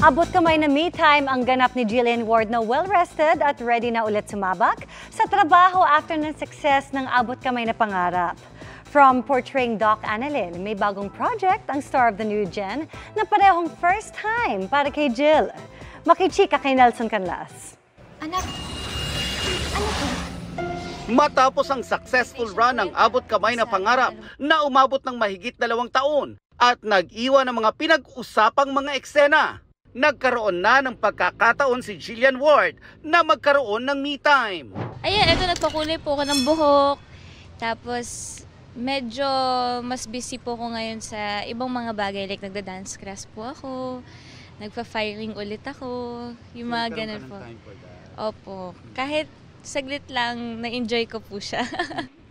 Abot kamay na me time ang ganap ni Jillian Ward na well-rested at ready na ulit sumabak sa trabaho after ng success ng Abot Kamay na Pangarap. From portraying Doc Annalyn, may bagong project ang star of the new gen na parehong first time para kay Jill. Makichika kay Nelson Canlas. Anak, ano to? Matapos ang successful run ng Abot Kamay na Pangarap na umabot ng mahigit 2 taon at nag-iwan ng mga pinag-usapang mga eksena, nagkaroon na ng pagkakataon si Jillian Ward na magkaroon ng me time. Ayan, ito nagpakulay po ako ng buhok. Tapos medyo mas busy po ako ngayon sa ibang mga bagay. Like nagda-dance class po ako, nagpa-firing ulit ako, yung mga ganun po. Opo, kahit saglit lang, na-enjoy ko po siya.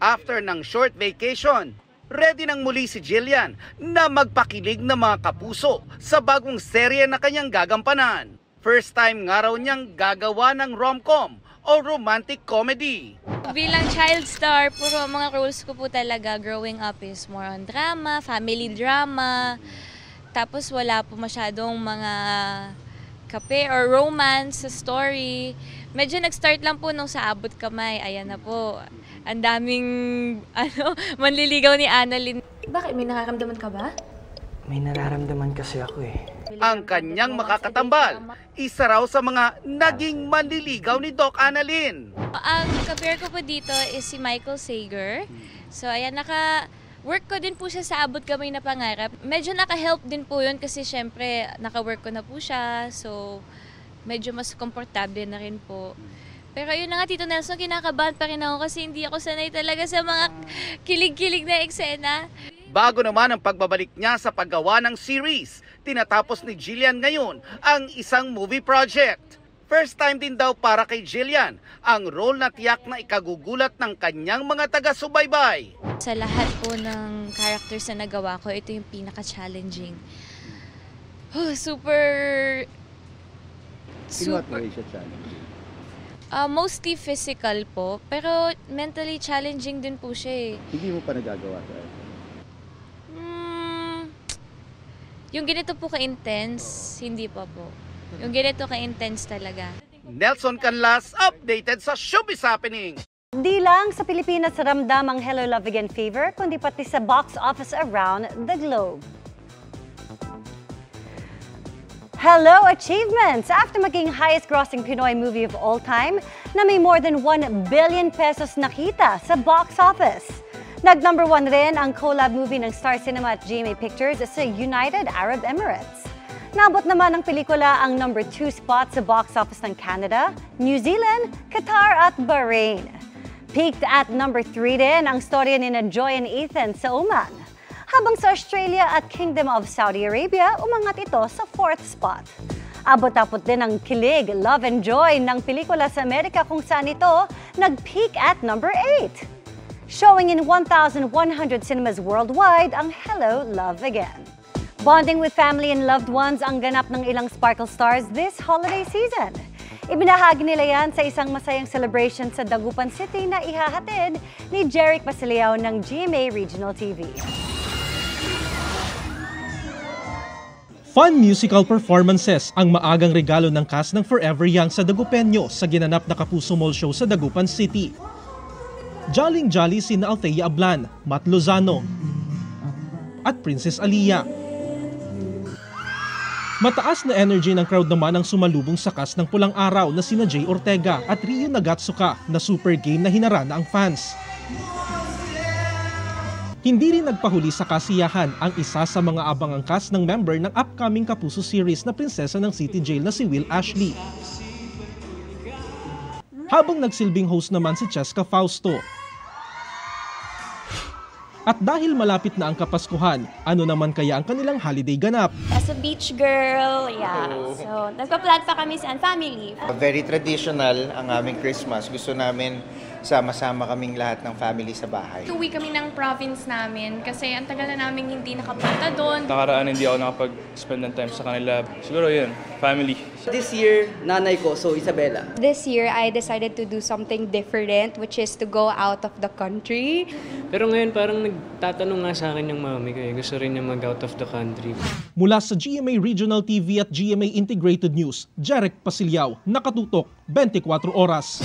After ng short vacation, ready nang muli si Jillian na magpakilig ng mga kapuso sa bagong serye na kanyang gagampanan. First time nga raw niyang gagawa ng rom-com o romantic comedy. Bilang child star, puro mga roles ko po talaga growing up is more on drama, family drama. Tapos wala po masyadong mga kape or romance sa story. Medyo nag-start lang po nung sa Abot Kamay. Ayan na po. Ang daming manliligaw ni Annalyn. Bakit? May nararamdaman ka ba? May nararamdaman kasi ako eh. Ang kanyang makakatambal, isa raw sa mga naging manliligaw ni Doc Annalyn. Ang kapair ko po dito is si Michael Sager. So ayan, work ko din po siya sa Abot Kamay na Pangarap. Medyo naka-help din po yun kasi syempre naka-work ko na po siya. So medyo mas komportable na rin po. Pero yun na nga, Tito Nelson, kinakabahan pa rin ako kasi hindi ako sanay talaga sa mga kilig-kilig na eksena. Bago naman ang pagbabalik niya sa paggawa ng series, tinatapos ni Jillian ngayon ang isang movie project. First time din daw para kay Jillian ang role na tiyak na ikagugulat ng kanyang mga taga-subaybay. Sa lahat po ng characters na nagawa ko, ito yung pinaka-challenging. Super... In what way siya challenging? Mostly physical po, pero mentally challenging din po siya eh. Hindi mo pa nagagawa ito? Yung ganito po ka-intense, hindi pa po. Yung ganito ka-intense talaga. Nelson Canlas, updated sa Showbiz Happening. Di lang sa Pilipinas ramdam ang Hello Love Again fever, kundi pati sa box office around the globe. Hello Achievements! After maging highest-grossing Pinoy movie of all time na may more than 1 billion pesos nakita sa box office. Nag-number 1 rin ang collab movie ng Star Cinema at GMA Pictures sa United Arab Emirates. Nabot naman ang pelikula ang number 2 spot sa box office ng Canada, New Zealand, Qatar at Bahrain. Peaked at number 3 din ang storya ni Joy and Ethan sa Oman. Habang sa Australia at Kingdom of Saudi Arabia, umangat ito sa 4th spot. Abot-abot din ang kilig, love and joy ng pelikula sa Amerika kung saan ito nag-peak at number 8. Showing in 1,100 cinemas worldwide ang Hello Love Again. Bonding with family and loved ones ang ganap ng ilang Sparkle stars this holiday season. Ibinahagi nila yan sa isang masayang celebration sa Dagupan City na ihahatid ni Jeric Basilio ng GMA Regional TV. Fun musical performances ang maagang regalo ng cast ng Forever Young sa Dagupenyo sa ginanap na Kapuso Mall Show sa Dagupan City. Jolly sina Althea Ablan, Matt Lozano at Princess Aliyah. Mataas na energy ng crowd naman ang sumalubong sa cast ng Pulang Araw na sina Jay Ortega at Ryu Nagatsuka na super game na hinarana ang fans. Hindi rin nagpahuli sa kasiyahan ang isa sa mga abangang cast ng member ng upcoming Kapuso series na prinsesa ng City Jail na si Will Ashley. Habang nagsilbing host naman si Cheska Fausto. At dahil malapit na ang Kapaskuhan, ano naman kaya ang kanilang holiday ganap? As a beach girl, yeah. So, nagpa-plan pa kami sa family. Very traditional ang aming Christmas. Gusto namin sama-sama kaming lahat ng family sa bahay. Uwi kami ng province namin kasi ang tagal na namin hindi nakapunta doon. Nakaraan hindi ako nakapag-spend ng time sa kanila. Siguro yun, family. This year, nanay ko, so Isabela. This year, I decided to do something different, which is to go out of the country. Pero ngayon parang nagtatanong nga sa akin yung mami ko gusto rin niya mag-out of the country. Mula sa GMA Regional TV at GMA Integrated News, Jarek Pasilyao, nakatutok 24 oras.